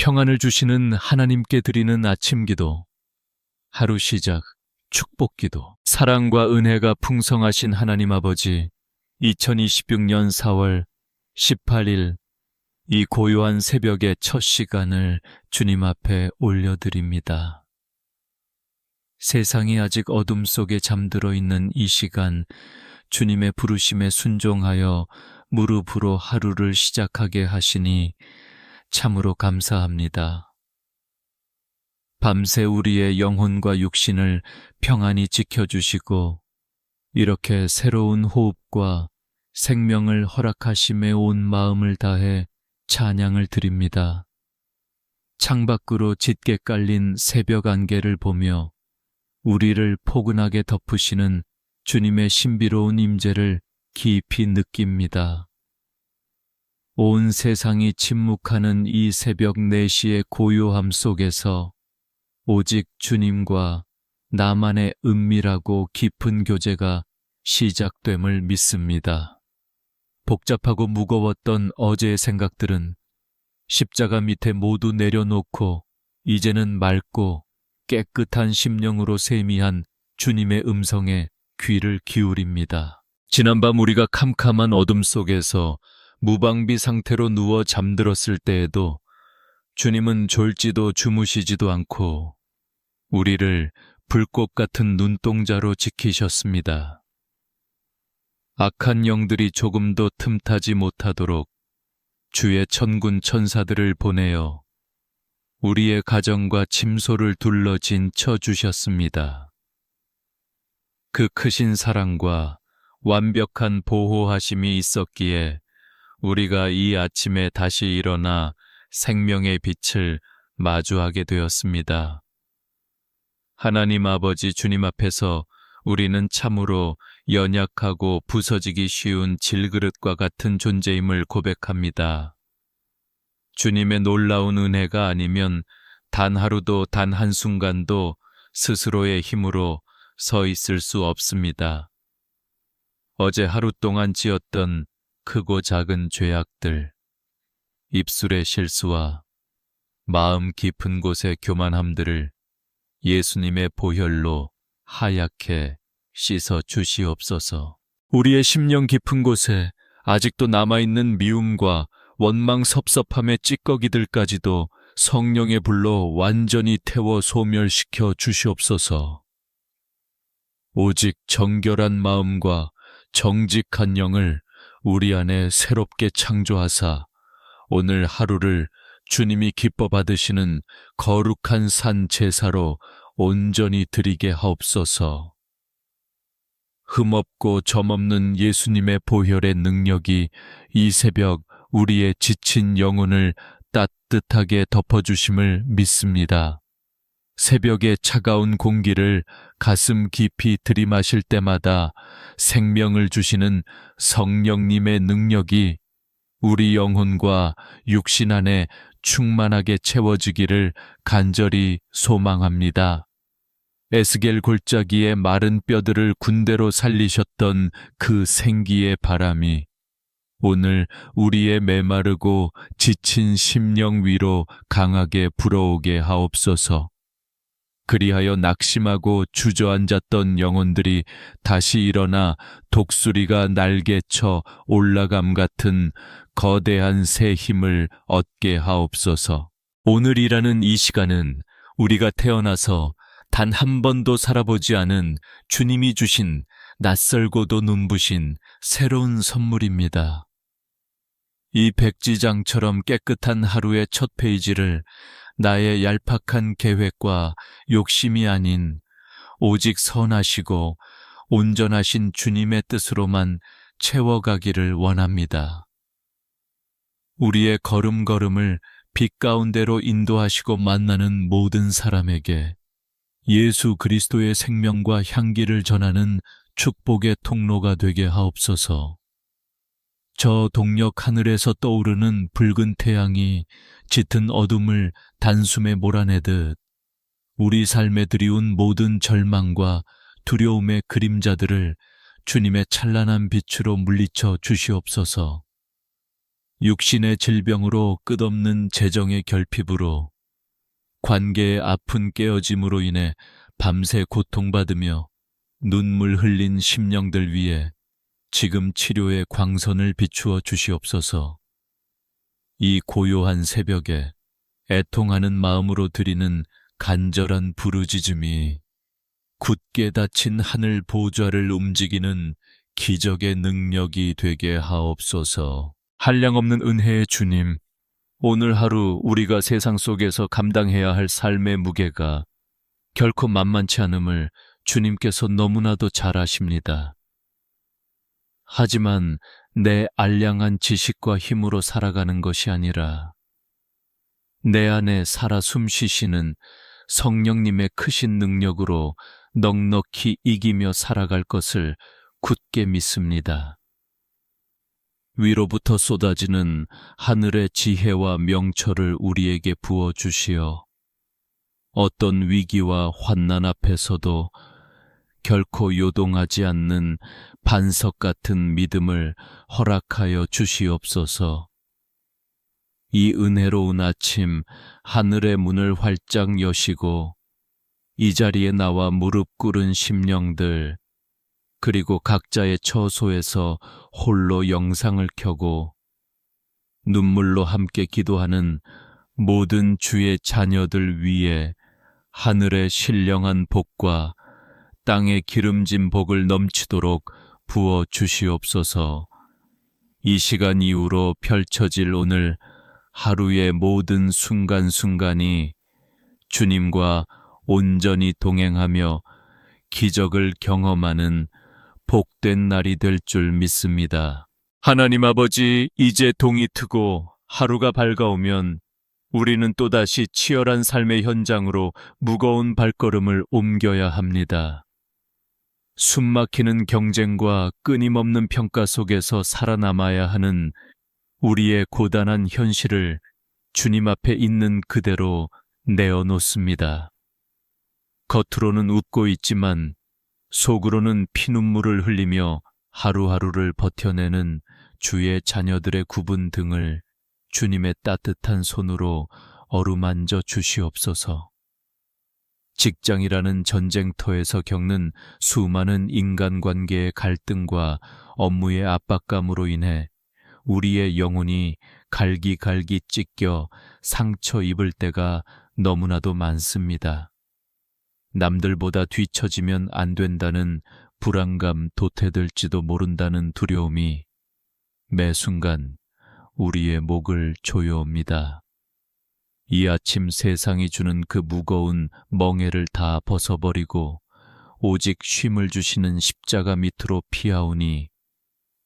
평안을 주시는 하나님께 드리는 아침 기도, 하루 시작, 축복 기도. 사랑과 은혜가 풍성하신 하나님 아버지, 2026년 4월 18일 이 고요한 새벽의 첫 시간을 주님 앞에 올려드립니다. 세상이 아직 어둠 속에 잠들어 있는 이 시간, 주님의 부르심에 순종하여 무릎으로 하루를 시작하게 하시니 참으로 감사합니다. 밤새 우리의 영혼과 육신을 평안히 지켜주시고 이렇게 새로운 호흡과 생명을 허락하심에 온 마음을 다해 찬양을 드립니다. 창밖으로 짙게 깔린 새벽 안개를 보며 우리를 포근하게 덮으시는 주님의 신비로운 임재를 깊이 느낍니다. 온 세상이 침묵하는 이 새벽 4시의 고요함 속에서 오직 주님과 나만의 은밀하고 깊은 교제가 시작됨을 믿습니다. 복잡하고 무거웠던 어제의 생각들은 십자가 밑에 모두 내려놓고 이제는 맑고 깨끗한 심령으로 세미한 주님의 음성에 귀를 기울입니다. 지난밤 우리가 캄캄한 어둠 속에서 무방비 상태로 누워 잠들었을 때에도 주님은 졸지도 주무시지도 않고 우리를 불꽃 같은 눈동자로 지키셨습니다. 악한 영들이 조금도 틈타지 못하도록 주의 천군 천사들을 보내어 우리의 가정과 침소를 둘러 진쳐 주셨습니다. 그 크신 사랑과 완벽한 보호하심이 있었기에 우리가 이 아침에 다시 일어나 생명의 빛을 마주하게 되었습니다. 하나님 아버지 주님 앞에서 우리는 참으로 연약하고 부서지기 쉬운 질그릇과 같은 존재임을 고백합니다. 주님의 놀라운 은혜가 아니면 단 하루도 단 한순간도 스스로의 힘으로 서 있을 수 없습니다. 어제 하루 동안 지었던 크고 작은 죄악들, 입술의 실수와 마음 깊은 곳의 교만함들을 예수님의 보혈로 하얗게 씻어 주시옵소서. 우리의 심령 깊은 곳에 아직도 남아있는 미움과 원망 섭섭함의 찌꺼기들까지도 성령의 불로 완전히 태워 소멸시켜 주시옵소서. 오직 정결한 마음과 정직한 영을 우리 안에 새롭게 창조하사 오늘 하루를 주님이 기뻐 받으시는 거룩한 산 제사로 온전히 드리게 하옵소서. 흠없고 점없는 예수님의 보혈의 능력이 이 새벽 우리의 지친 영혼을 따뜻하게 덮어주심을 믿습니다. 새벽의 차가운 공기를 가슴 깊이 들이마실 때마다 생명을 주시는 성령님의 능력이 우리 영혼과 육신 안에 충만하게 채워지기를 간절히 소망합니다. 에스겔 골짜기의 마른 뼈들을 군대로 살리셨던 그 생기의 바람이 오늘 우리의 메마르고 지친 심령 위로 강하게 불어오게 하옵소서. 그리하여 낙심하고 주저앉았던 영혼들이 다시 일어나 독수리가 날개쳐 올라감 같은 거대한 새 힘을 얻게 하옵소서. 오늘이라는 이 시간은 우리가 태어나서 단 한 번도 살아보지 않은 주님이 주신 낯설고도 눈부신 새로운 선물입니다. 이 백지장처럼 깨끗한 하루의 첫 페이지를 나의 얄팍한 계획과 욕심이 아닌 오직 선하시고 온전하신 주님의 뜻으로만 채워가기를 원합니다. 우리의 걸음걸음을 빛 가운데로 인도하시고 만나는 모든 사람에게 예수 그리스도의 생명과 향기를 전하는 축복의 통로가 되게 하옵소서. 저 동력 하늘에서 떠오르는 붉은 태양이 짙은 어둠을 단숨에 몰아내듯 우리 삶에 드리운 모든 절망과 두려움의 그림자들을 주님의 찬란한 빛으로 물리쳐 주시옵소서. 육신의 질병으로 끝없는 재정의 결핍으로 관계의 아픈 깨어짐으로 인해 밤새 고통받으며 눈물 흘린 심령들 위에 지금 치료의 광선을 비추어 주시옵소서. 이 고요한 새벽에 애통하는 마음으로 드리는 간절한 부르짖음이 굳게 닫힌 하늘 보좌를 움직이는 기적의 능력이 되게 하옵소서. 한량없는 은혜의 주님, 오늘 하루 우리가 세상 속에서 감당해야 할 삶의 무게가 결코 만만치 않음을 주님께서 너무나도 잘 아십니다. 하지만 내 알량한 지식과 힘으로 살아가는 것이 아니라 내 안에 살아 숨쉬시는 성령님의 크신 능력으로 넉넉히 이기며 살아갈 것을 굳게 믿습니다. 위로부터 쏟아지는 하늘의 지혜와 명철을 우리에게 부어주시어 어떤 위기와 환난 앞에서도 결코 요동하지 않는 반석 같은 믿음을 허락하여 주시옵소서. 이 은혜로운 아침 하늘의 문을 활짝 여시고 이 자리에 나와 무릎 꿇은 심령들, 그리고 각자의 처소에서 홀로 영상을 켜고 눈물로 함께 기도하는 모든 주의 자녀들 위에 하늘의 신령한 복과 땅의 기름진 복을 넘치도록 부어 주시옵소서. 이 시간 이후로 펼쳐질 오늘 하루의 모든 순간순간이 주님과 온전히 동행하며 기적을 경험하는 복된 날이 될 줄 믿습니다. 하나님 아버지, 이제 동이 트고 하루가 밝아오면 우리는 또다시 치열한 삶의 현장으로 무거운 발걸음을 옮겨야 합니다. 숨막히는 경쟁과 끊임없는 평가 속에서 살아남아야 하는 우리의 고단한 현실을 주님 앞에 있는 그대로 내어놓습니다. 겉으로는 웃고 있지만 속으로는 피눈물을 흘리며 하루하루를 버텨내는 주의 자녀들의 굽은 등을 주님의 따뜻한 손으로 어루만져 주시옵소서. 직장이라는 전쟁터에서 겪는 수많은 인간관계의 갈등과 업무의 압박감으로 인해 우리의 영혼이 갈기갈기 찢겨 상처 입을 때가 너무나도 많습니다. 남들보다 뒤처지면 안 된다는 불안감 도태될지도 모른다는 두려움이 매 순간 우리의 목을 조여옵니다. 이 아침 세상이 주는 그 무거운 멍에를 다 벗어버리고 오직 쉼을 주시는 십자가 밑으로 피하오니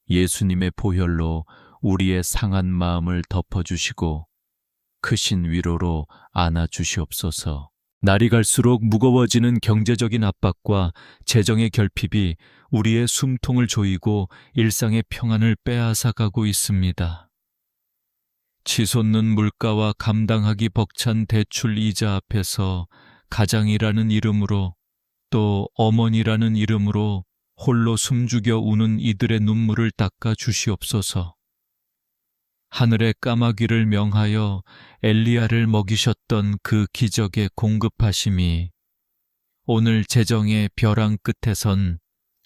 예수님의 보혈로 우리의 상한 마음을 덮어주시고 크신 위로로 안아주시옵소서. 날이 갈수록 무거워지는 경제적인 압박과 재정의 결핍이 우리의 숨통을 조이고 일상의 평안을 빼앗아가고 있습니다. 치솟는 물가와 감당하기 벅찬 대출 이자 앞에서 가장이라는 이름으로 또 어머니라는 이름으로 홀로 숨죽여 우는 이들의 눈물을 닦아 주시옵소서. 하늘의 까마귀를 명하여 엘리야를 먹이셨던 그 기적의 공급하심이 오늘 재정의 벼랑 끝에선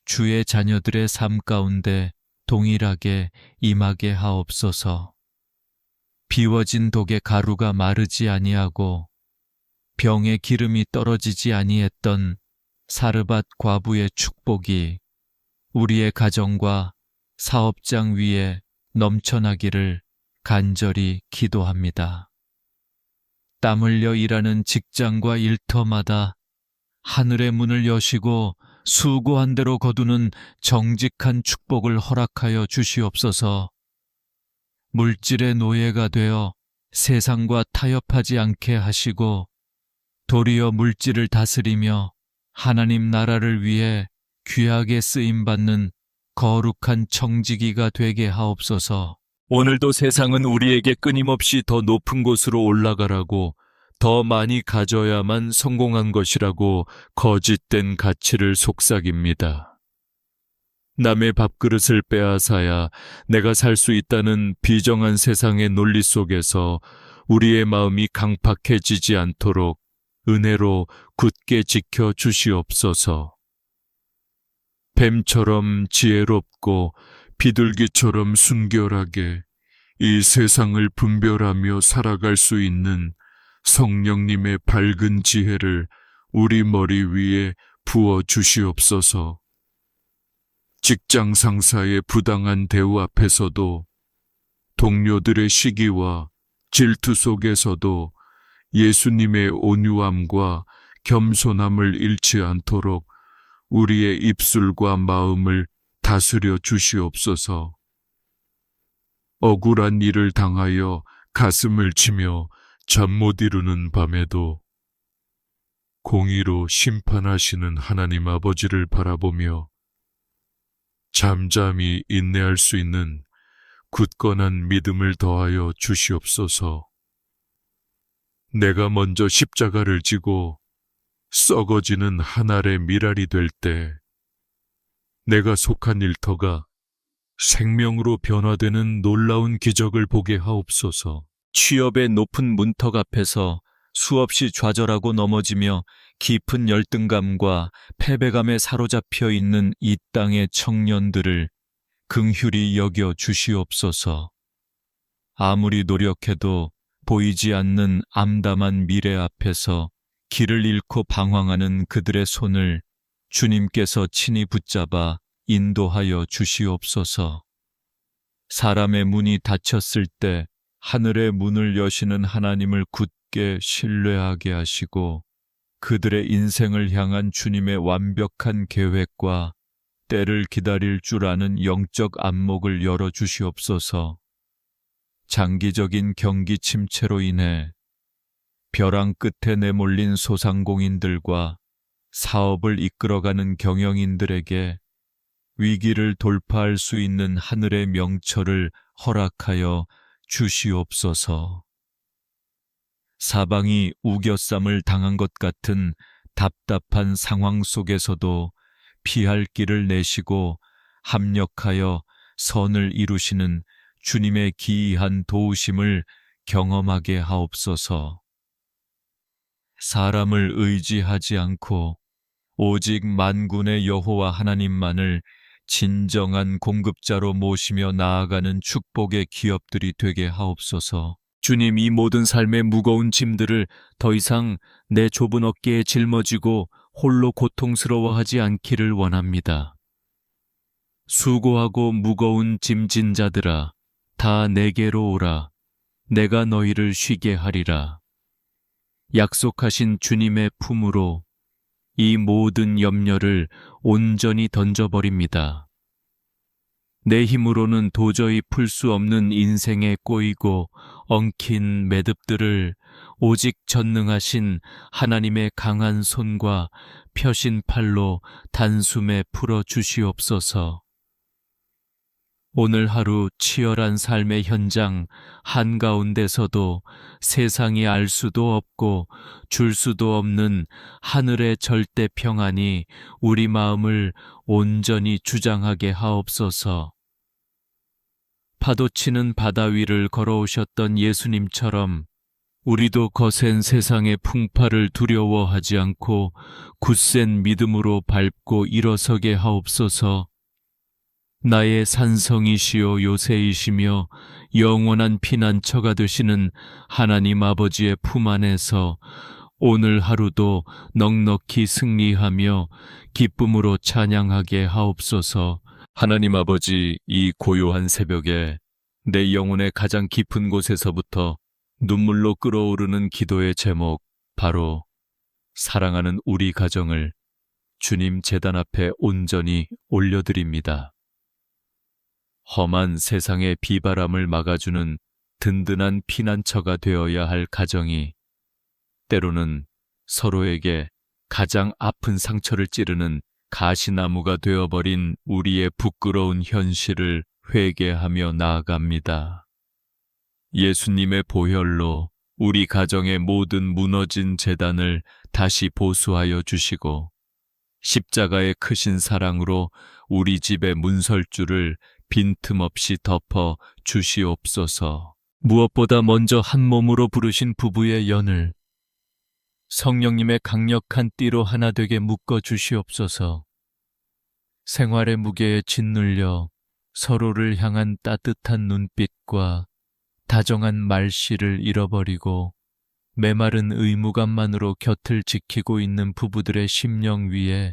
주의 자녀들의 삶 가운데 동일하게 임하게 하옵소서. 비워진 독의 가루가 마르지 아니하고 병의 기름이 떨어지지 아니했던 사르밧 과부의 축복이 우리의 가정과 사업장 위에 넘쳐나기를 간절히 기도합니다. 땀 흘려 일하는 직장과 일터마다 하늘의 문을 여시고 수고한 대로 거두는 정직한 축복을 허락하여 주시옵소서. 물질의 노예가 되어 세상과 타협하지 않게 하시고 도리어 물질을 다스리며 하나님 나라를 위해 귀하게 쓰임받는 거룩한 청지기가 되게 하옵소서. 오늘도 세상은 우리에게 끊임없이 더 높은 곳으로 올라가라고, 더 많이 가져야만 성공한 것이라고 거짓된 가치를 속삭입니다. 남의 밥그릇을 빼앗아야 내가 살 수 있다는 비정한 세상의 논리 속에서 우리의 마음이 강팍해지지 않도록 은혜로 굳게 지켜 주시옵소서. 뱀처럼 지혜롭고 비둘기처럼 순결하게 이 세상을 분별하며 살아갈 수 있는 성령님의 밝은 지혜를 우리 머리 위에 부어 주시옵소서. 직장 상사의 부당한 대우 앞에서도, 동료들의 시기와 질투 속에서도 예수님의 온유함과 겸손함을 잃지 않도록 우리의 입술과 마음을 다스려 주시옵소서. 억울한 일을 당하여 가슴을 치며 잠 못 이루는 밤에도 공의로 심판하시는 하나님 아버지를 바라보며 잠잠히 인내할 수 있는 굳건한 믿음을 더하여 주시옵소서. 내가 먼저 십자가를 지고 썩어지는 한 알의 밀알이 될 때 내가 속한 일터가 생명으로 변화되는 놀라운 기적을 보게 하옵소서. 취업의 높은 문턱 앞에서 수없이 좌절하고 넘어지며 깊은 열등감과 패배감에 사로잡혀 있는 이 땅의 청년들을 긍휼히 여겨 주시옵소서. 아무리 노력해도 보이지 않는 암담한 미래 앞에서 길을 잃고 방황하는 그들의 손을 주님께서 친히 붙잡아 인도하여 주시옵소서. 사람의 문이 닫혔을 때 하늘의 문을 여시는 하나님을 굳게 신뢰하게 하시고 그들의 인생을 향한 주님의 완벽한 계획과 때를 기다릴 줄 아는 영적 안목을 열어 주시옵소서. 장기적인 경기 침체로 인해 벼랑 끝에 내몰린 소상공인들과 사업을 이끌어가는 경영인들에게 위기를 돌파할 수 있는 하늘의 명철을 허락하여 주시옵소서. 사방이 우겨쌈을 당한 것 같은 답답한 상황 속에서도 피할 길을 내시고 합력하여 선을 이루시는 주님의 기이한 도우심을 경험하게 하옵소서. 사람을 의지하지 않고 오직 만군의 여호와 하나님만을 진정한 공급자로 모시며 나아가는 축복의 기업들이 되게 하옵소서. 주님, 이 모든 삶의 무거운 짐들을 더 이상 내 좁은 어깨에 짊어지고 홀로 고통스러워하지 않기를 원합니다. 수고하고 무거운 짐진 자들아, 다 내게로 오라. 내가 너희를 쉬게 하리라. 약속하신 주님의 품으로 이 모든 염려를 온전히 던져버립니다. 내 힘으로는 도저히 풀 수 없는 인생에 꼬이고 엉킨 매듭들을 오직 전능하신 하나님의 강한 손과 펴신 팔로 단숨에 풀어 주시옵소서. 오늘 하루 치열한 삶의 현장 한가운데서도 세상이 알 수도 없고 줄 수도 없는 하늘의 절대 평안이 우리 마음을 온전히 주장하게 하옵소서. 파도치는 바다 위를 걸어오셨던 예수님처럼 우리도 거센 세상의 풍파를 두려워하지 않고 굳센 믿음으로 밟고 일어서게 하옵소서. 나의 산성이시요 요새이시며 영원한 피난처가 되시는 하나님 아버지의 품 안에서 오늘 하루도 넉넉히 승리하며 기쁨으로 찬양하게 하옵소서. 하나님 아버지, 이 고요한 새벽에 내 영혼의 가장 깊은 곳에서부터 눈물로 끓어오르는 기도의 제목, 바로 사랑하는 우리 가정을 주님 제단 앞에 온전히 올려드립니다. 험한 세상의 비바람을 막아주는 든든한 피난처가 되어야 할 가정이 때로는 서로에게 가장 아픈 상처를 찌르는 가시나무가 되어버린 우리의 부끄러운 현실을 회개하며 나아갑니다. 예수님의 보혈로 우리 가정의 모든 무너진 재단을 다시 보수하여 주시고 십자가의 크신 사랑으로 우리 집의 문설주를 빈틈없이 덮어 주시옵소서. 무엇보다 먼저 한 몸으로 부르신 부부의 연을 성령님의 강력한 띠로 하나 되게 묶어 주시옵소서. 생활의 무게에 짓눌려 서로를 향한 따뜻한 눈빛과 다정한 말씨를 잃어버리고 메마른 의무감만으로 곁을 지키고 있는 부부들의 심령 위에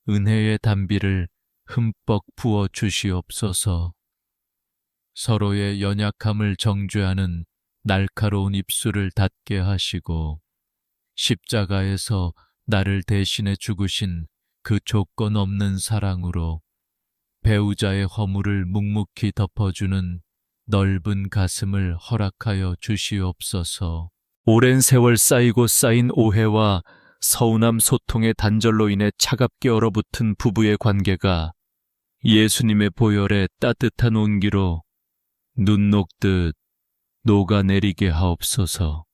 은혜의 단비를 흠뻑 부어 주시옵소서. 서로의 연약함을 정죄하는 날카로운 입술을 닫게 하시고 십자가에서 나를 대신해 죽으신 그 조건 없는 사랑으로 배우자의 허물을 묵묵히 덮어주는 넓은 가슴을 허락하여 주시옵소서. 오랜 세월 쌓이고 쌓인 오해와 서운함 소통의 단절로 인해 차갑게 얼어붙은 부부의 관계가 예수님의 보혈의 따뜻한 온기로 눈 녹듯 녹아내리게 하옵소서.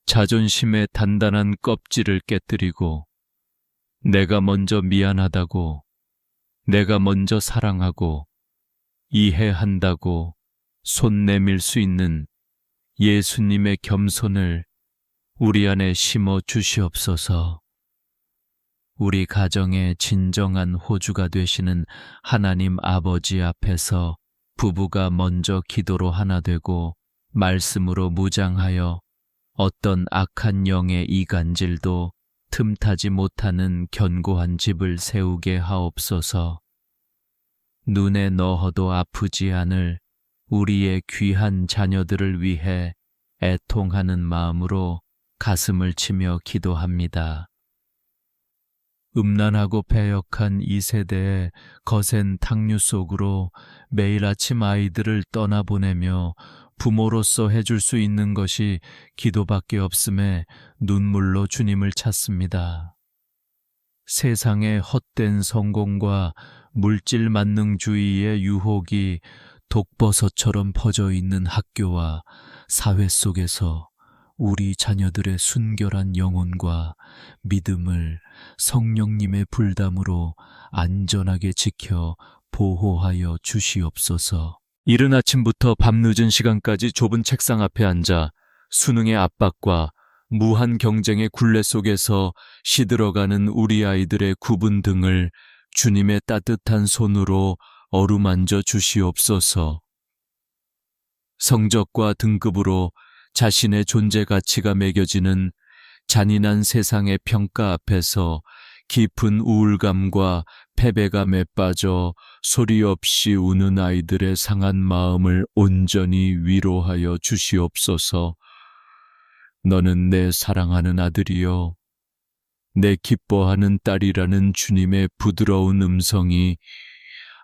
자존심의 단단한 껍질을 깨뜨리고 내가 먼저 미안하다고, 내가 먼저 사랑하고 이해한다고 손 내밀 수 있는 예수님의 겸손을 우리 안에 심어 주시옵소서. 우리 가정의 진정한 호주가 되시는 하나님 아버지 앞에서 부부가 먼저 기도로 하나 되고 말씀으로 무장하여 어떤 악한 영의 이간질도 틈타지 못하는 견고한 집을 세우게 하옵소서. 눈에 넣어도 아프지 않을 우리의 귀한 자녀들을 위해 애통하는 마음으로 가슴을 치며 기도합니다. 음란하고 패역한 이 세대의 거센 탕류 속으로 매일 아침 아이들을 떠나보내며 부모로서 해줄 수 있는 것이 기도밖에 없음에 눈물로 주님을 찾습니다. 세상의 헛된 성공과 물질 만능주의의 유혹이 독버섯처럼 퍼져 있는 학교와 사회 속에서 우리 자녀들의 순결한 영혼과 믿음을 성령님의 불담으로 안전하게 지켜 보호하여 주시옵소서. 이른 아침부터 밤늦은 시간까지 좁은 책상 앞에 앉아 수능의 압박과 무한 경쟁의 굴레 속에서 시들어가는 우리 아이들의 굽은 등을 주님의 따뜻한 손으로 어루만져 주시옵소서. 성적과 등급으로 자신의 존재 가치가 매겨지는 잔인한 세상의 평가 앞에서 깊은 우울감과 패배감에 빠져 소리 없이 우는 아이들의 상한 마음을 온전히 위로하여 주시옵소서. 너는 내 사랑하는 아들이요, 내 기뻐하는 딸이라는 주님의 부드러운 음성이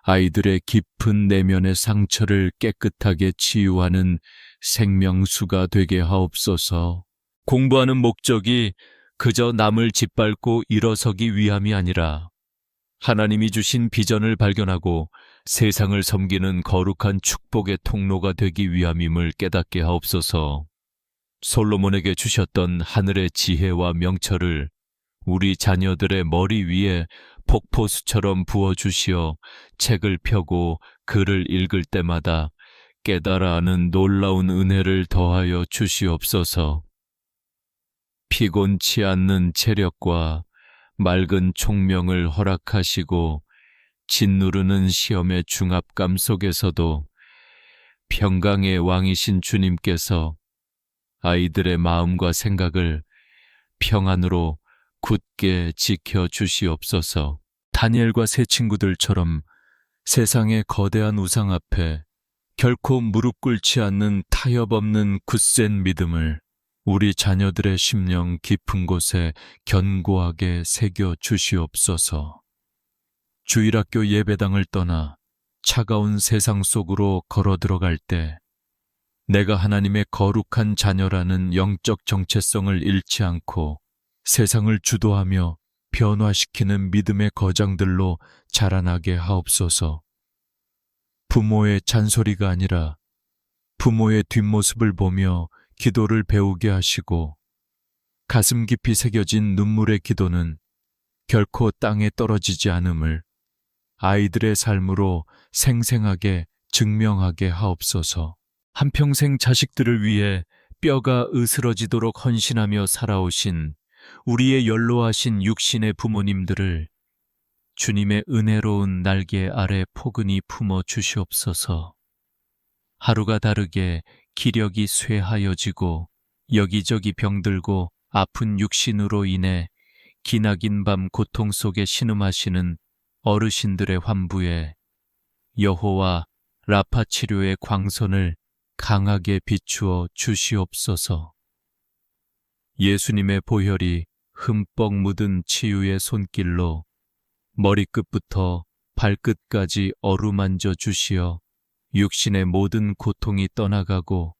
아이들의 깊은 내면의 상처를 깨끗하게 치유하는 생명수가 되게 하옵소서. 공부하는 목적이 그저 남을 짓밟고 일어서기 위함이 아니라 하나님이 주신 비전을 발견하고 세상을 섬기는 거룩한 축복의 통로가 되기 위함임을 깨닫게 하옵소서. 솔로몬에게 주셨던 하늘의 지혜와 명철을 우리 자녀들의 머리 위에 폭포수처럼 부어주시어 책을 펴고 글을 읽을 때마다 깨달아 아는 놀라운 은혜를 더하여 주시옵소서. 피곤치 않는 체력과 맑은 총명을 허락하시고 짓누르는 시험의 중압감 속에서도 평강의 왕이신 주님께서 아이들의 마음과 생각을 평안으로 굳게 지켜 주시옵소서. 다니엘과 세 친구들처럼 세상의 거대한 우상 앞에 결코 무릎 꿇지 않는 타협 없는 굳센 믿음을 우리 자녀들의 심령 깊은 곳에 견고하게 새겨 주시옵소서. 주일학교 예배당을 떠나 차가운 세상 속으로 걸어 들어갈 때 내가 하나님의 거룩한 자녀라는 영적 정체성을 잃지 않고 세상을 주도하며 변화시키는 믿음의 거장들로 자라나게 하옵소서. 부모의 잔소리가 아니라 부모의 뒷모습을 보며 기도를 배우게 하시고 가슴 깊이 새겨진 눈물의 기도는 결코 땅에 떨어지지 않음을 아이들의 삶으로 생생하게 증명하게 하옵소서. 한평생 자식들을 위해 뼈가 으스러지도록 헌신하며 살아오신 우리의 연로하신 육신의 부모님들을 주님의 은혜로운 날개 아래 포근히 품어 주시옵소서. 하루가 다르게 기력이 쇠하여지고 여기저기 병들고 아픈 육신으로 인해 기나긴 밤 고통 속에 신음하시는 어르신들의 환부에 여호와 라파 치료의 광선을 강하게 비추어 주시옵소서. 예수님의 보혈이 흠뻑 묻은 치유의 손길로 머리끝부터 발끝까지 어루만져 주시어 육신의 모든 고통이 떠나가고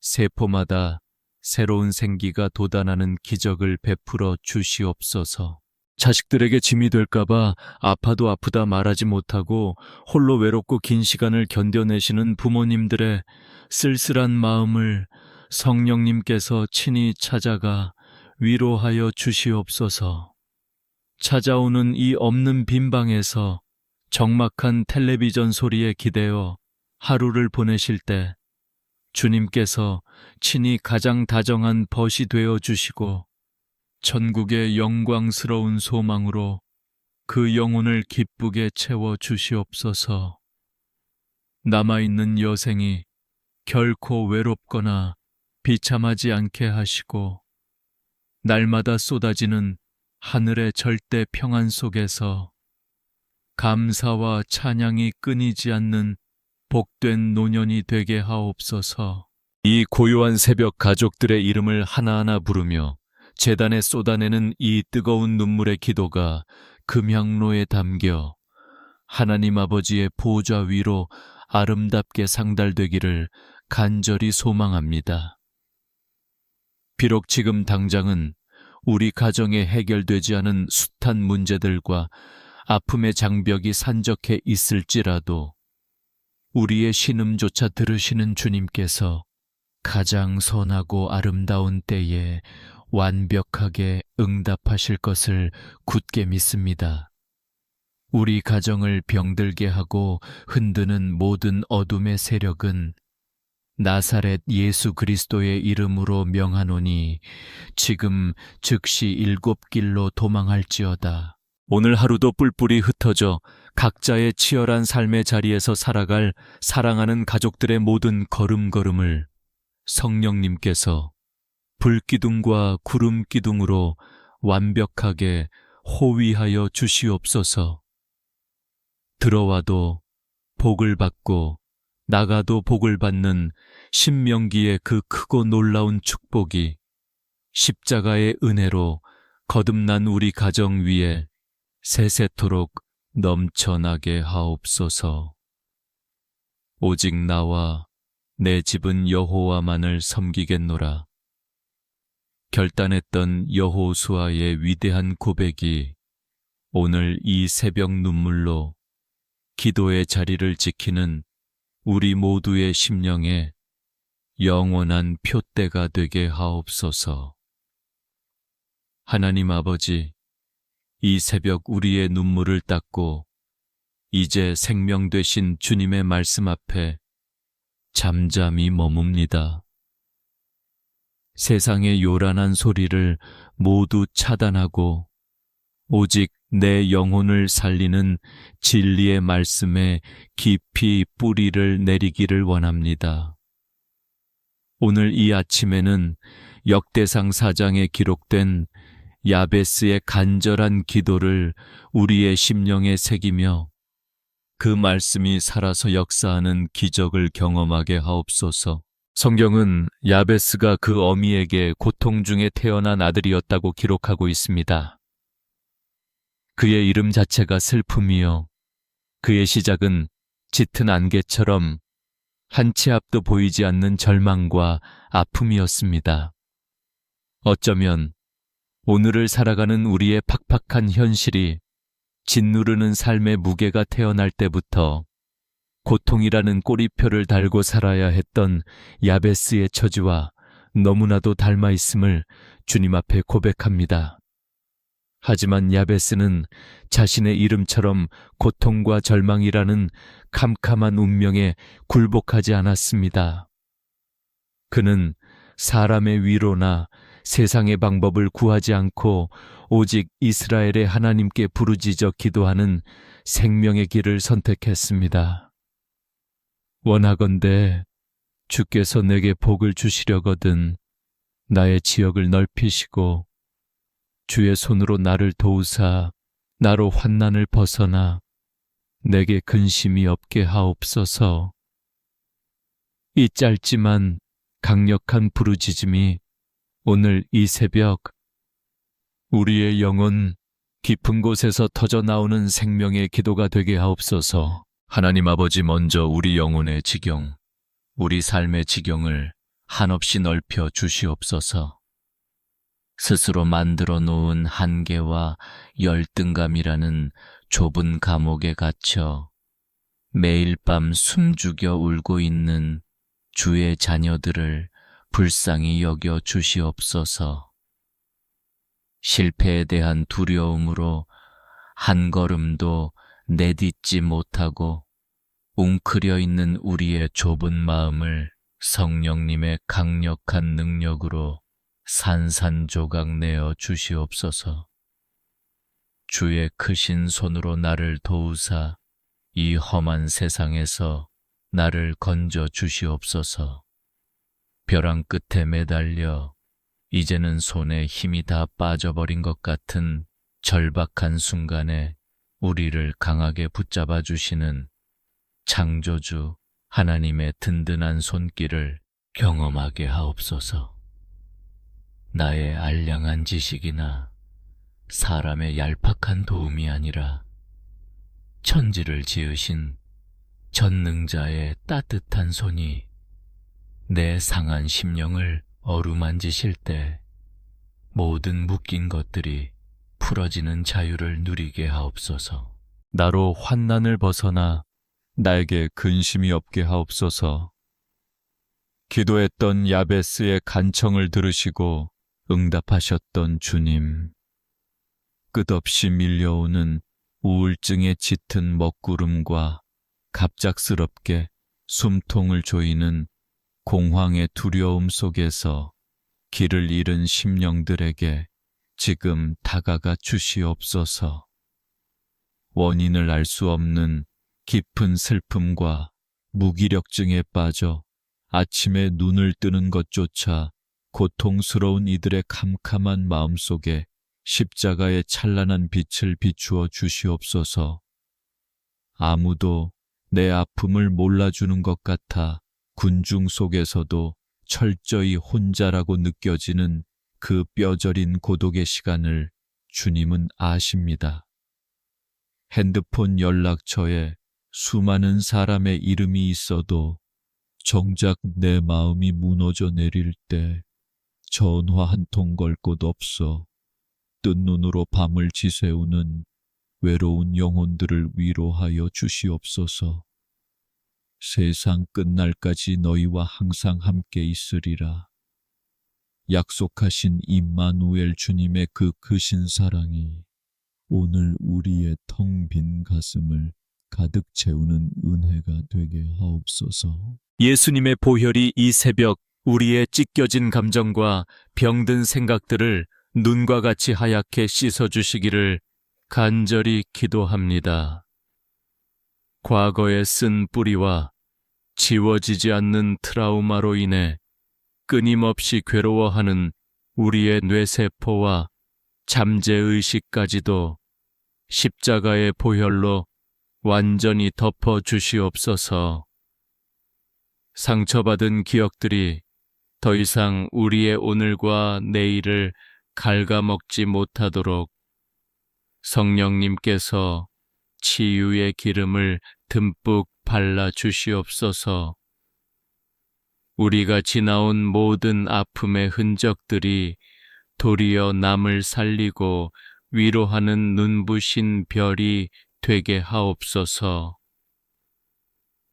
세포마다 새로운 생기가 돋아나는 기적을 베풀어 주시옵소서. 자식들에게 짐이 될까봐 아파도 아프다 말하지 못하고 홀로 외롭고 긴 시간을 견뎌내시는 부모님들의 쓸쓸한 마음을 성령님께서 친히 찾아가 위로하여 주시옵소서. 찾아오는 이 없는 빈방에서 적막한 텔레비전 소리에 기대어 하루를 보내실 때 주님께서 친히 가장 다정한 벗이 되어 주시고 천국의 영광스러운 소망으로 그 영혼을 기쁘게 채워 주시옵소서. 남아있는 여생이 결코 외롭거나 비참하지 않게 하시고 날마다 쏟아지는 하늘의 절대 평안 속에서 감사와 찬양이 끊이지 않는 복된 노년이 되게 하옵소서. 이 고요한 새벽 가족들의 이름을 하나하나 부르며 제단에 쏟아내는 이 뜨거운 눈물의 기도가 금향로에 담겨 하나님 아버지의 보좌 위로 아름답게 상달되기를 간절히 소망합니다. 비록 지금 당장은 우리 가정에 해결되지 않은 숱한 문제들과 아픔의 장벽이 산적해 있을지라도 우리의 신음조차 들으시는 주님께서 가장 선하고 아름다운 때에 완벽하게 응답하실 것을 굳게 믿습니다. 우리 가정을 병들게 하고 흔드는 모든 어둠의 세력은 나사렛 예수 그리스도의 이름으로 명하노니 지금 즉시 7길로 도망할지어다. 오늘 하루도 뿔뿔이 흩어져 각자의 치열한 삶의 자리에서 살아갈 사랑하는 가족들의 모든 걸음걸음을 성령님께서 불기둥과 구름기둥으로 완벽하게 호위하여 주시옵소서. 들어와도 복을 받고 나가도 복을 받는 신명기의 그 크고 놀라운 축복이 십자가의 은혜로 거듭난 우리 가정 위에 세세토록 넘쳐나게 하옵소서. 오직 나와 내 집은 여호와만을 섬기겠노라. 결단했던 여호수아의 위대한 고백이 오늘 이 새벽 눈물로 기도의 자리를 지키는 우리 모두의 심령에 영원한 표대가 되게 하옵소서. 하나님 아버지, 이 새벽 우리의 눈물을 닦고 이제 생명 되신 주님의 말씀 앞에 잠잠히 머뭅니다. 세상의 요란한 소리를 모두 차단하고 오직 내 영혼을 살리는 진리의 말씀에 깊이 뿌리를 내리기를 원합니다. 오늘 이 아침에는 역대상 4장에 기록된 야베스의 간절한 기도를 우리의 심령에 새기며 그 말씀이 살아서 역사하는 기적을 경험하게 하옵소서. 성경은 야베스가 그 어미에게 고통 중에 태어난 아들이었다고 기록하고 있습니다. 그의 이름 자체가 슬픔이요, 그의 시작은 짙은 안개처럼 한 치 앞도 보이지 않는 절망과 아픔이었습니다. 어쩌면 오늘을 살아가는 우리의 팍팍한 현실이 짓누르는 삶의 무게가 태어날 때부터 고통이라는 꼬리표를 달고 살아야 했던 야베스의 처지와 너무나도 닮아 있음을 주님 앞에 고백합니다. 하지만 야베스는 자신의 이름처럼 고통과 절망이라는 캄캄한 운명에 굴복하지 않았습니다. 그는 사람의 위로나 세상의 방법을 구하지 않고 오직 이스라엘의 하나님께 부르짖어 기도하는 생명의 길을 선택했습니다. 원하건대 주께서 내게 복을 주시려거든 나의 지역을 넓히시고 주의 손으로 나를 도우사 나로 환난을 벗어나 내게 근심이 없게 하옵소서. 이 짧지만 강력한 부르짖음이 오늘 이 새벽 우리의 영혼 깊은 곳에서 터져 나오는 생명의 기도가 되게 하옵소서. 하나님 아버지, 먼저 우리 영혼의 지경, 우리 삶의 지경을 한없이 넓혀 주시옵소서. 스스로 만들어 놓은 한계와 열등감이라는 좁은 감옥에 갇혀 매일 밤 숨죽여 울고 있는 주의 자녀들을 불쌍히 여겨 주시옵소서. 실패에 대한 두려움으로 한 걸음도 내딛지 못하고 웅크려 있는 우리의 좁은 마음을 성령님의 강력한 능력으로 산산조각 내어 주시옵소서. 주의 크신 손으로 나를 도우사 이 험한 세상에서 나를 건져 주시옵소서. 벼랑 끝에 매달려 이제는 손에 힘이 다 빠져버린 것 같은 절박한 순간에 우리를 강하게 붙잡아 주시는 창조주 하나님의 든든한 손길을 경험하게 하옵소서. 나의 알량한 지식이나 사람의 얄팍한 도움이 아니라 천지를 지으신 전능자의 따뜻한 손이 내 상한 심령을 어루만지실 때 모든 묶인 것들이 풀어지는 자유를 누리게 하옵소서. 나로 환난을 벗어나 나에게 근심이 없게 하옵소서. 기도했던 야베스의 간청을 들으시고 응답하셨던 주님, 끝없이 밀려오는 우울증에 짙은 먹구름과 갑작스럽게 숨통을 조이는 공황의 두려움 속에서 길을 잃은 심령들에게 지금 다가가 주시옵소서. 원인을 알 수 없는 깊은 슬픔과 무기력증에 빠져 아침에 눈을 뜨는 것조차 고통스러운 이들의 캄캄한 마음속에 십자가의 찬란한 빛을 비추어 주시옵소서. 아무도 내 아픔을 몰라주는 것 같아 군중 속에서도 철저히 혼자라고 느껴지는 그 뼈저린 고독의 시간을 주님은 아십니다. 핸드폰 연락처에 수많은 사람의 이름이 있어도 정작 내 마음이 무너져 내릴 때 전화 한 통 걸 곳 없어 뜬 눈으로 밤을 지새우는 외로운 영혼들을 위로하여 주시옵소서. 세상 끝날까지 너희와 항상 함께 있으리라. 약속하신 임마누엘 주님의 그 크신 사랑이 오늘 우리의 텅 빈 가슴을 가득 채우는 은혜가 되게 하옵소서. 예수님의 보혈이 이 새벽 우리의 찢겨진 감정과 병든 생각들을 눈과 같이 하얗게 씻어주시기를 간절히 기도합니다. 과거에 쓴 뿌리와 지워지지 않는 트라우마로 인해 끊임없이 괴로워하는 우리의 뇌세포와 잠재의식까지도 십자가의 보혈로 완전히 덮어 주시옵소서. 상처받은 기억들이 더 이상 우리의 오늘과 내일을 갉아먹지 못하도록 성령님께서 치유의 기름을 듬뿍 발라 주시옵소서. 우리가 지나온 모든 아픔의 흔적들이 도리어 남을 살리고 위로하는 눈부신 별이 되게 하옵소서.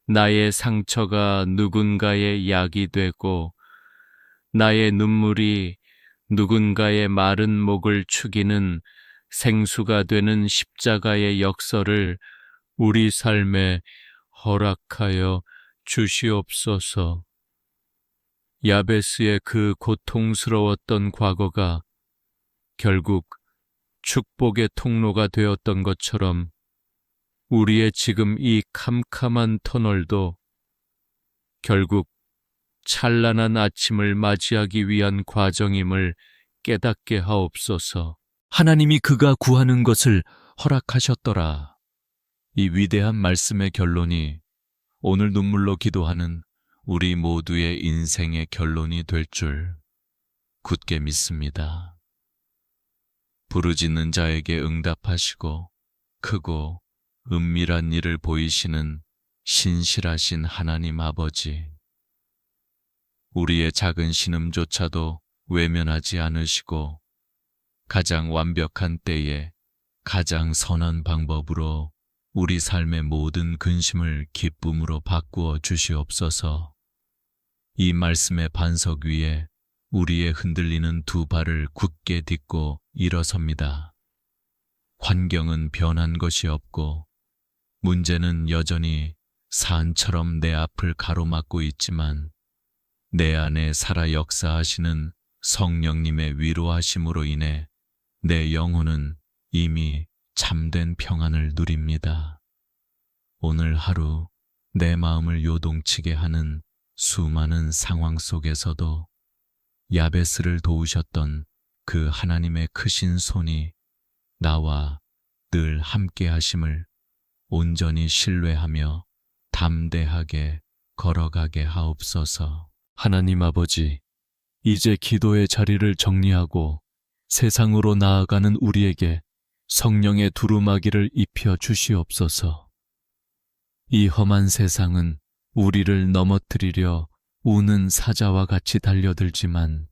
나의 상처가 누군가의 약이 되고 나의 눈물이 누군가의 마른 목을 축이는 생수가 되는 십자가의 역설을 우리 삶에 허락하여 주시옵소서. 야베스의 그 고통스러웠던 과거가 결국 축복의 통로가 되었던 것처럼 우리의 지금 이 캄캄한 터널도 결국 찬란한 아침을 맞이하기 위한 과정임을 깨닫게 하옵소서. 하나님이 그가 구하는 것을 허락하셨더라. 이 위대한 말씀의 결론이 오늘 눈물로 기도하는 우리 모두의 인생의 결론이 될 줄 굳게 믿습니다. 부르짖는 자에게 응답하시고 크고 은밀한 일을 보이시는 신실하신 하나님 아버지, 우리의 작은 신음조차도 외면하지 않으시고 가장 완벽한 때에 가장 선한 방법으로 우리 삶의 모든 근심을 기쁨으로 바꾸어 주시옵소서. 이 말씀의 반석 위에 우리의 흔들리는 두 발을 굳게 딛고 일어섭니다. 환경은 변한 것이 없고 문제는 여전히 산처럼 내 앞을 가로막고 있지만 내 안에 살아 역사하시는 성령님의 위로하심으로 인해 내 영혼은 이미 참된 평안을 누립니다. 오늘 하루 내 마음을 요동치게 하는 수많은 상황 속에서도 야베스를 도우셨던 그 하나님의 크신 손이 나와 늘 함께 하심을 온전히 신뢰하며 담대하게 걸어가게 하옵소서. 하나님 아버지, 이제 기도의 자리를 정리하고 세상으로 나아가는 우리에게 성령의 두루마기를 입혀 주시옵소서. 이 험한 세상은 우리를 넘어뜨리려 우는 사자와 같이 달려들지만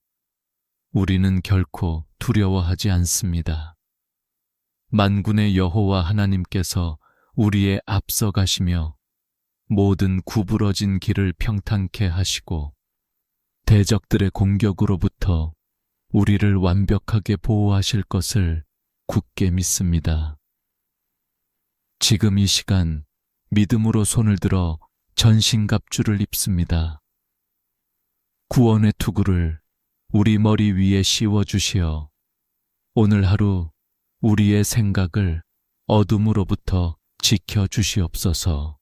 우리는 결코 두려워하지 않습니다. 만군의 여호와 하나님께서 우리의 앞서 가시며 모든 구부러진 길을 평탄케 하시고 대적들의 공격으로부터 우리를 완벽하게 보호하실 것을 굳게 믿습니다. 지금 이 시간 믿음으로 손을 들어 전신갑주를 입습니다. 구원의 투구를 우리 머리 위에 씌워주시어 오늘 하루 우리의 생각을 어둠으로부터 지켜주시옵소서.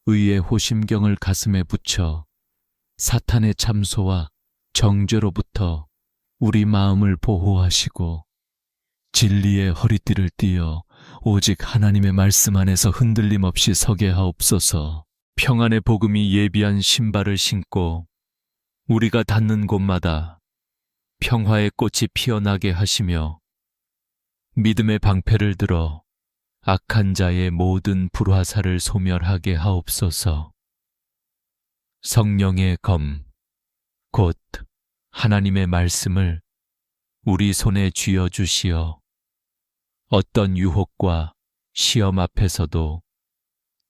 의의 호심경을 가슴에 붙여 사탄의 참소와 정죄로부터 우리 마음을 보호하시고 진리의 허리띠를 띠어 오직 하나님의 말씀 안에서 흔들림 없이 서게 하옵소서. 평안의 복음이 예비한 신발을 신고 우리가 닿는 곳마다 평화의 꽃이 피어나게 하시며 믿음의 방패를 들어 악한 자의 모든 불화살을 소멸하게 하옵소서. 성령의 검, 곧 하나님의 말씀을 우리 손에 쥐어 주시어 어떤 유혹과 시험 앞에서도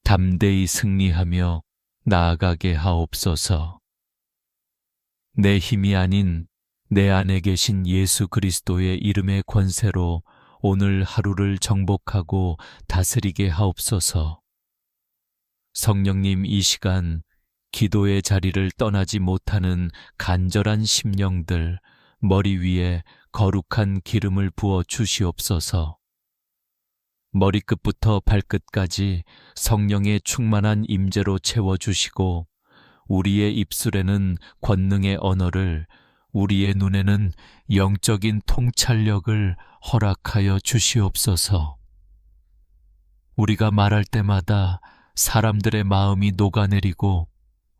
담대히 승리하며 나아가게 하옵소서. 내 힘이 아닌 내 안에 계신 예수 그리스도의 이름의 권세로 오늘 하루를 정복하고 다스리게 하옵소서. 성령님, 이 시간 기도의 자리를 떠나지 못하는 간절한 심령들 머리 위에 거룩한 기름을 부어 주시옵소서. 머리끝부터 발끝까지 성령의 충만한 임재로 채워주시고 우리의 입술에는 권능의 언어를, 우리의 눈에는 영적인 통찰력을 허락하여 주시옵소서. 우리가 말할 때마다 사람들의 마음이 녹아내리고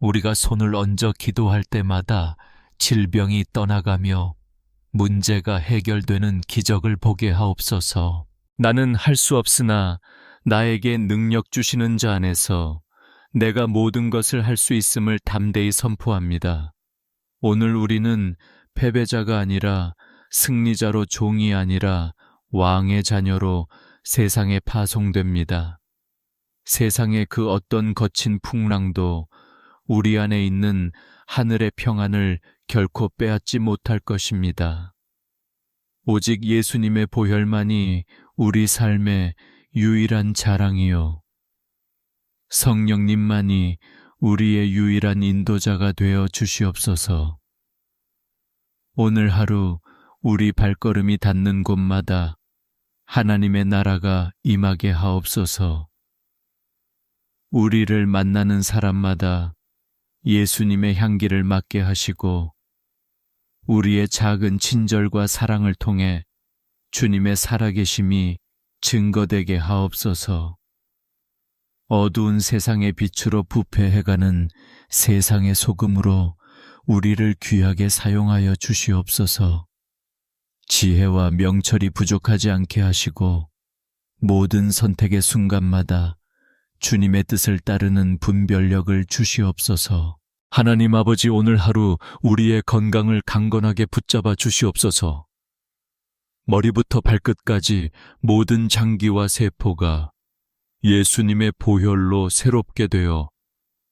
우리가 손을 얹어 기도할 때마다 질병이 떠나가며 문제가 해결되는 기적을 보게 하옵소서. 나는 할 수 없으나 나에게 능력 주시는 자 안에서 내가 모든 것을 할 수 있음을 담대히 선포합니다. 오늘 우리는 패배자가 아니라 승리자로, 종이 아니라 왕의 자녀로 세상에 파송됩니다. 세상의 그 어떤 거친 풍랑도 우리 안에 있는 하늘의 평안을 결코 빼앗지 못할 것입니다. 오직 예수님의 보혈만이 우리 삶의 유일한 자랑이요. 성령님만이 우리의 유일한 인도자가 되어 주시옵소서. 오늘 하루 우리 발걸음이 닿는 곳마다 하나님의 나라가 임하게 하옵소서. 우리를 만나는 사람마다 예수님의 향기를 맡게 하시고 우리의 작은 친절과 사랑을 통해 주님의 살아계심이 증거되게 하옵소서. 어두운 세상의 빛으로 부패해가는 세상의 소금으로 우리를 귀하게 사용하여 주시옵소서. 지혜와 명철이 부족하지 않게 하시고 모든 선택의 순간마다 주님의 뜻을 따르는 분별력을 주시옵소서. 하나님 아버지, 오늘 하루 우리의 건강을 강건하게 붙잡아 주시옵소서. 머리부터 발끝까지 모든 장기와 세포가 예수님의 보혈로 새롭게 되어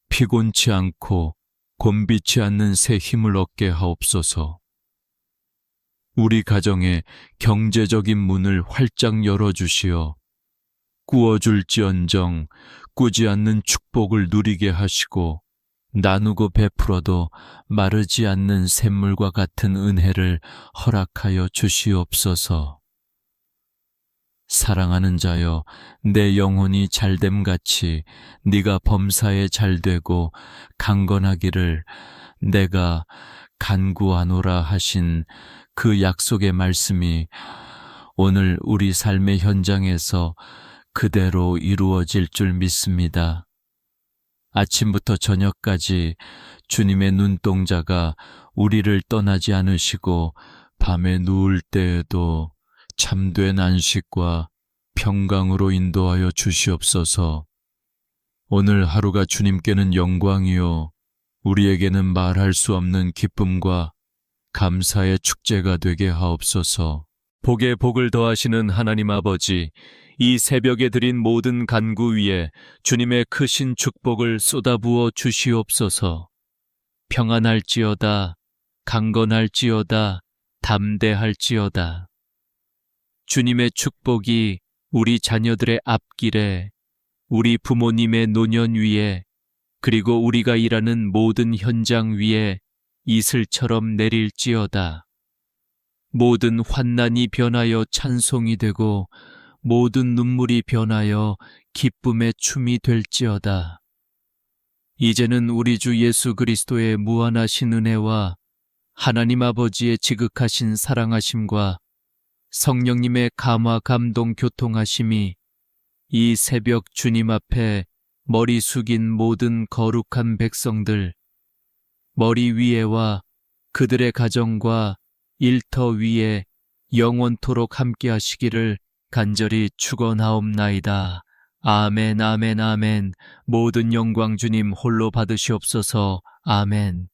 피곤치 않고 곤비치 않는 새 힘을 얻게 하옵소서. 우리 가정의 경제적인 문을 활짝 열어주시어 꾸어줄지언정 꾸지 않는 축복을 누리게 하시고 나누고 베풀어도 마르지 않는 샘물과 같은 은혜를 허락하여 주시옵소서. 사랑하는 자여, 내 영혼이 잘됨같이 네가 범사에 잘되고 강건하기를 내가 간구하노라 하신 그 약속의 말씀이 오늘 우리 삶의 현장에서 그대로 이루어질 줄 믿습니다. 아침부터 저녁까지 주님의 눈동자가 우리를 떠나지 않으시고 밤에 누울 때에도 참된 안식과 평강으로 인도하여 주시옵소서. 오늘 하루가 주님께는 영광이요 우리에게는 말할 수 없는 기쁨과 감사의 축제가 되게 하옵소서. 복에 복을 더하시는 하나님 아버지, 이 새벽에 드린 모든 간구 위에 주님의 크신 축복을 쏟아부어 주시옵소서. 평안할지어다, 강건할지어다, 담대할지어다. 주님의 축복이 우리 자녀들의 앞길에, 우리 부모님의 노년 위에, 그리고 우리가 일하는 모든 현장 위에 이슬처럼 내릴지어다. 모든 환난이 변하여 찬송이 되고 모든 눈물이 변하여 기쁨의 춤이 될지어다. 이제는 우리 주 예수 그리스도의 무한하신 은혜와 하나님 아버지의 지극하신 사랑하심과 성령님의 감화 감동 교통하심이 이 새벽 주님 앞에 머리 숙인 모든 거룩한 백성들, 머리 위에와 그들의 가정과 일터 위에 영원토록 함께 하시기를 간절히 축원하옵나이다. 아멘, 아멘, 아멘. 모든 영광 주님 홀로 받으시옵소서. 아멘.